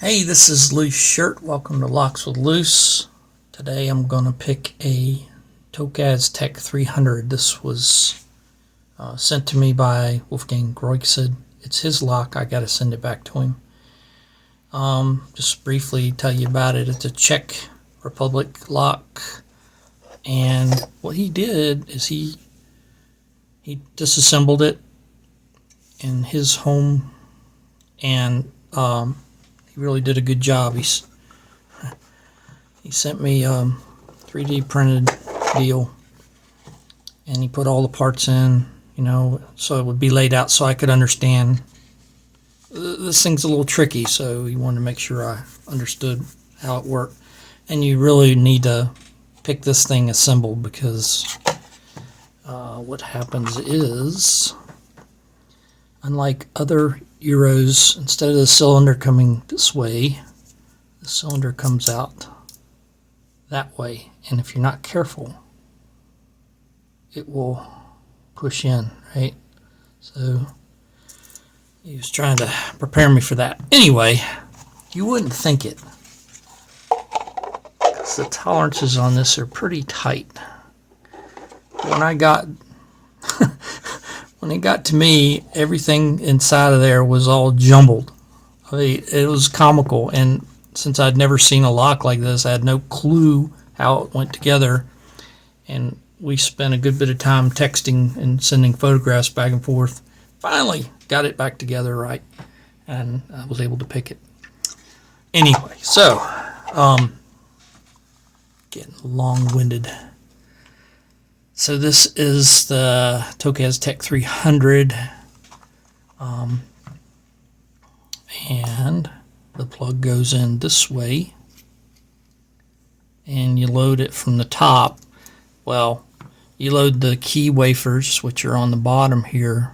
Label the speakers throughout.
Speaker 1: Hey, this is Loose Shirt. Welcome to Locks with Loose. Today I'm going to pick a Tokoz Tech 300. This was sent to me by Wolfgang Groixid. It's his lock. I got to send it back to him. Just briefly tell you about it. It's a Czech Republic lock. And what he did is he disassembled it in his home, and he really did a good job. He sent me 3D printed deal, and he put all the parts in, so it would be laid out so I could understand. This thing's a little tricky, so he wanted to make sure I understood how it worked. And you really need to pick this thing assembled, because what happens is, unlike other Euros, instead of the cylinder coming this way, the cylinder comes out that way. And if you're not careful, it will push in, right? So he was trying to prepare me for that. Anyway, you wouldn't think it, because the tolerances on this are pretty tight. When I got when it got to me, everything inside of there was all jumbled. It was comical, and since I'd never seen a lock like this, I had no clue how it went together. And we spent a good bit of time texting and sending photographs back and forth. Finally got it back together right, and I was able to pick it. Anyway, so getting long-winded. So this is the Tokoz Tech 300, and the plug goes in this way, and you load it from the top. Well, you load the key wafers, which are on the bottom here,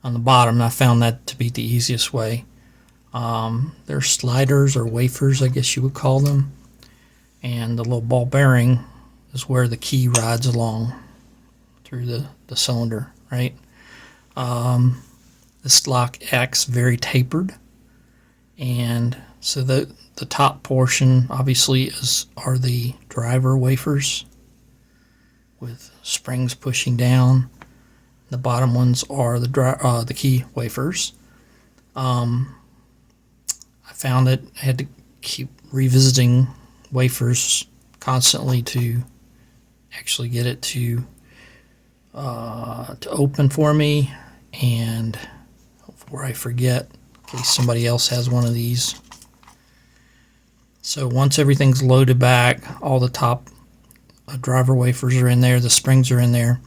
Speaker 1: on the bottom, and I found that to be the easiest way. They're sliders or wafers, I guess you would call them, and the little ball bearing is where the key rides along through the cylinder, right? This lock acts very tapered, and so the top portion obviously are the driver wafers with springs pushing down. The bottom ones are the key wafers. I found that I had to keep revisiting wafers constantly to actually get it to open for me, and before I forget, in case somebody else has one of these. So once everything's loaded back, all the top driver wafers are in there, the springs are in there,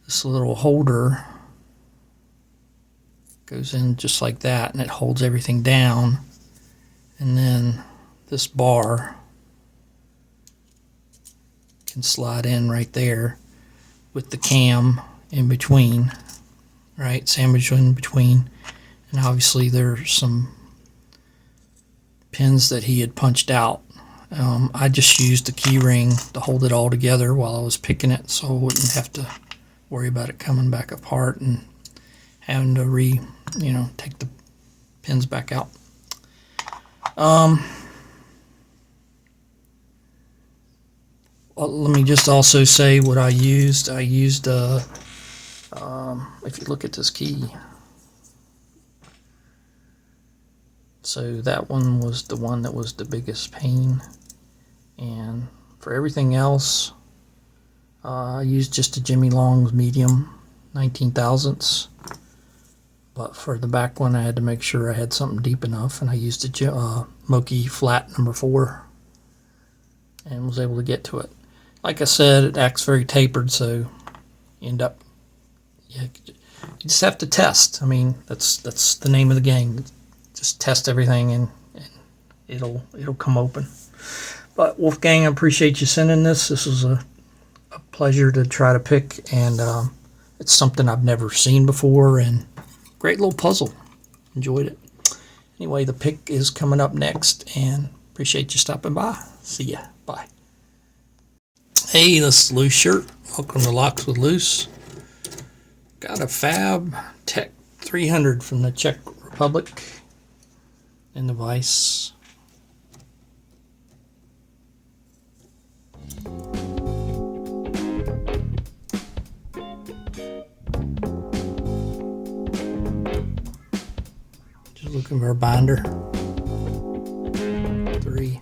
Speaker 1: this little holder goes in just like that, and it holds everything down. And then this bar can slide in right there with the cam in between, right, sandwiched in between. And obviously there's some pins that he had punched out. I just used the key ring to hold it all together while I was picking it, so I wouldn't have to worry about it coming back apart and having to take the pins back out. Let me just also say what I used. I used, if you look at this key, so that one was the one that was the biggest pain. And for everything else, I used just a Jimmy Long's medium, 19 thousandths. But for the back one, I had to make sure I had something deep enough, and I used a Moki flat number 4 and was able to get to it. Like I said, it acts very tapered, so you end up, you just have to test. I mean, that's the name of the game. Just test everything, and it'll come open. But Wolfgang, I appreciate you sending this. This was a pleasure to try to pick, and it's something I've never seen before, and great little puzzle. Enjoyed it. Anyway, the pick is coming up next, and appreciate you stopping by. See ya. Bye. Hey, this is Loose Shirt. Welcome to Locks with Loose. Got a Fab Tech 300 from the Czech Republic. in the vise. Just looking for a binder. 3.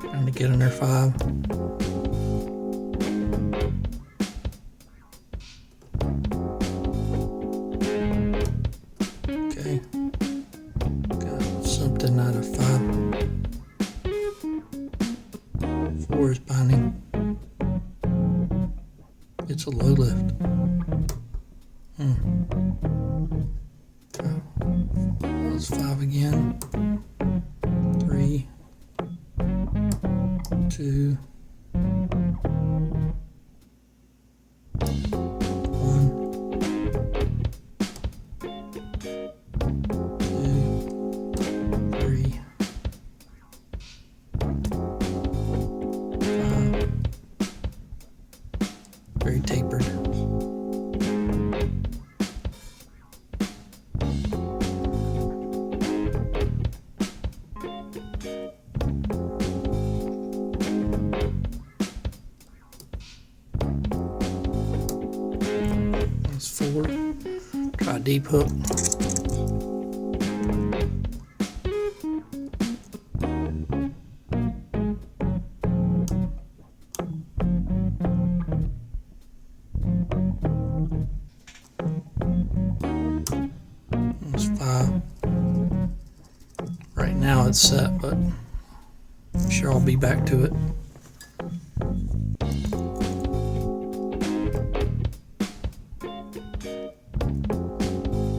Speaker 1: Trying to get in there 5. Okay. Got something out of 5. 4 is binding. It's a low lift. That's 5 again. 3, 2, 1, 2, 3, 5. Very tapered. That's 4. Try a deep hook. That's 5. Right now it's set, but I'm sure I'll be back to it.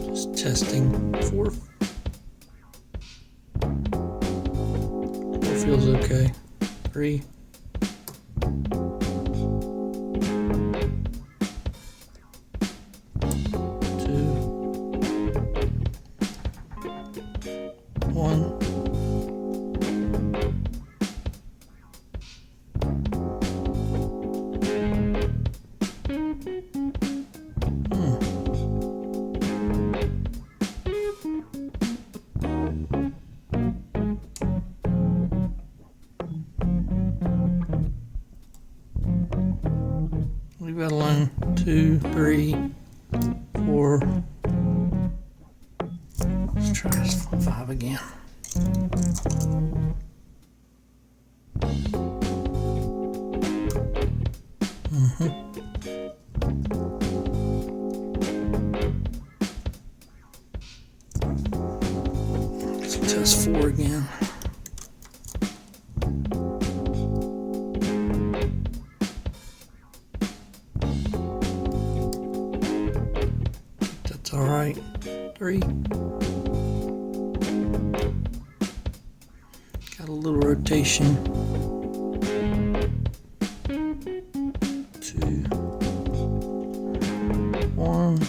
Speaker 1: Just testing. 4. 4 feels okay. 3. 2. 1. Leave that alone. 2, 3, 4. Let's try this 5 again. Let's test 4 again. That's all right. 3. Got a little rotation. 2, 1.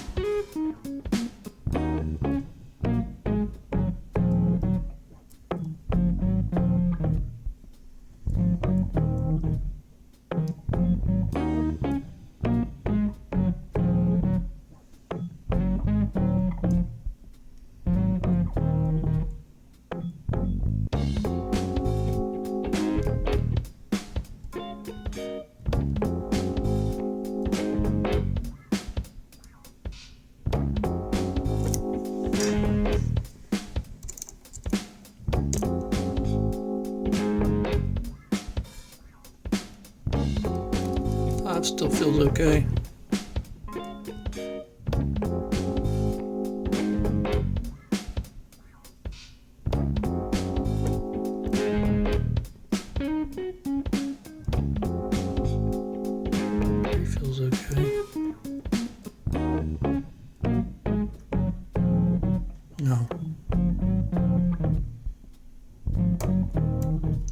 Speaker 1: Still feels okay. Feels okay. No.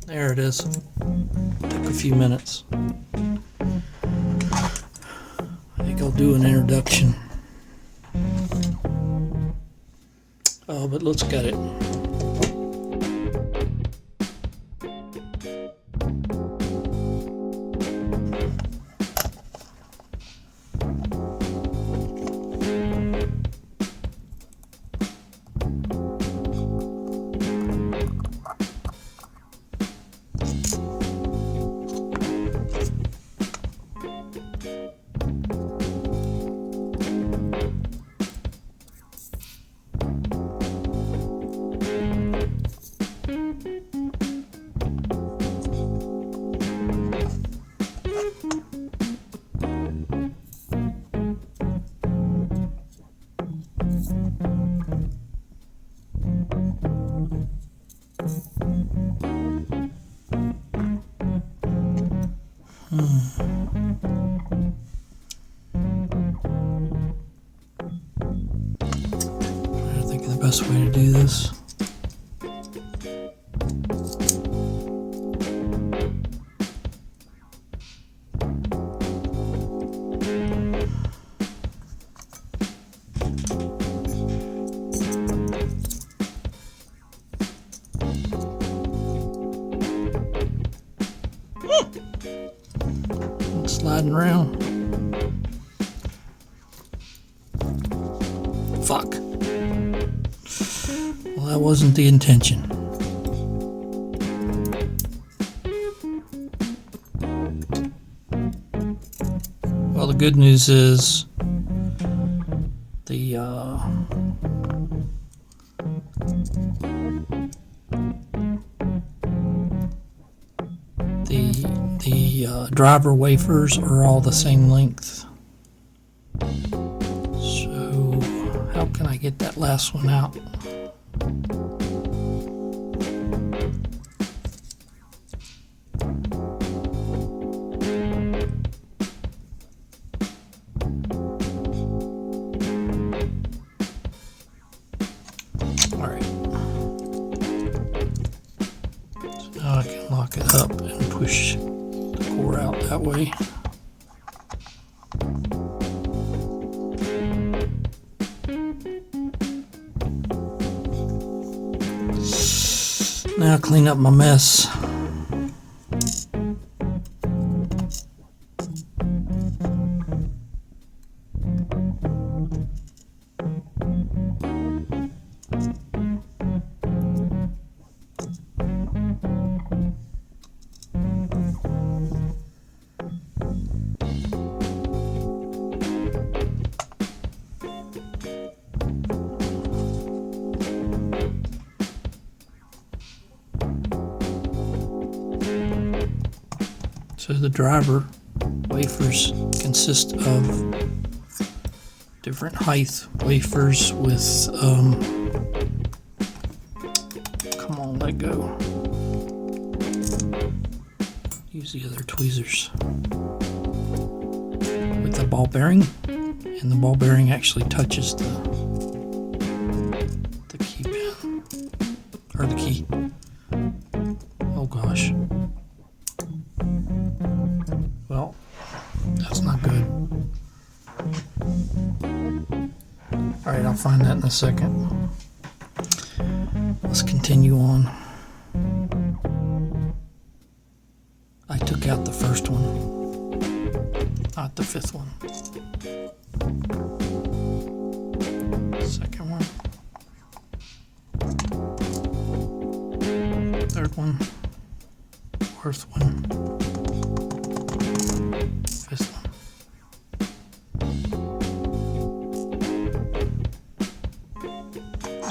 Speaker 1: There it is. Took a few minutes. I'll do an introduction. But let's get it. I think the best way to do this. Sliding around. Fuck. Well, that wasn't the intention. Well, the good news is the driver wafers are all the same length. So how can I get that last one out? All right. So now I can lock it up and push the core out that way. Now clean up my mess. So the driver wafers consist of different height wafers with, come on, let go. Use the other tweezers. With the ball bearing, and the ball bearing actually touches the key pin, or the key. Oh gosh. Well, that's not good. Alright, I'll find that in a second. Let's continue on. I took out the first one, not the fifth one. Second one. Third one. Fourth one. Fifth one.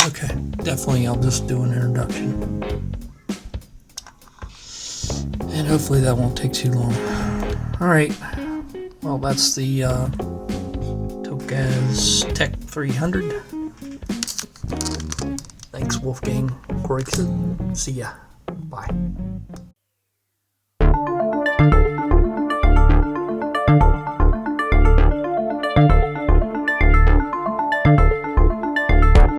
Speaker 1: Okay, definitely I'll just do an introduction. And hopefully that won't take too long. Alright, well that's the Tokoz Tech 300. Thanks Wolfgang Kreutzer. See ya. Bye.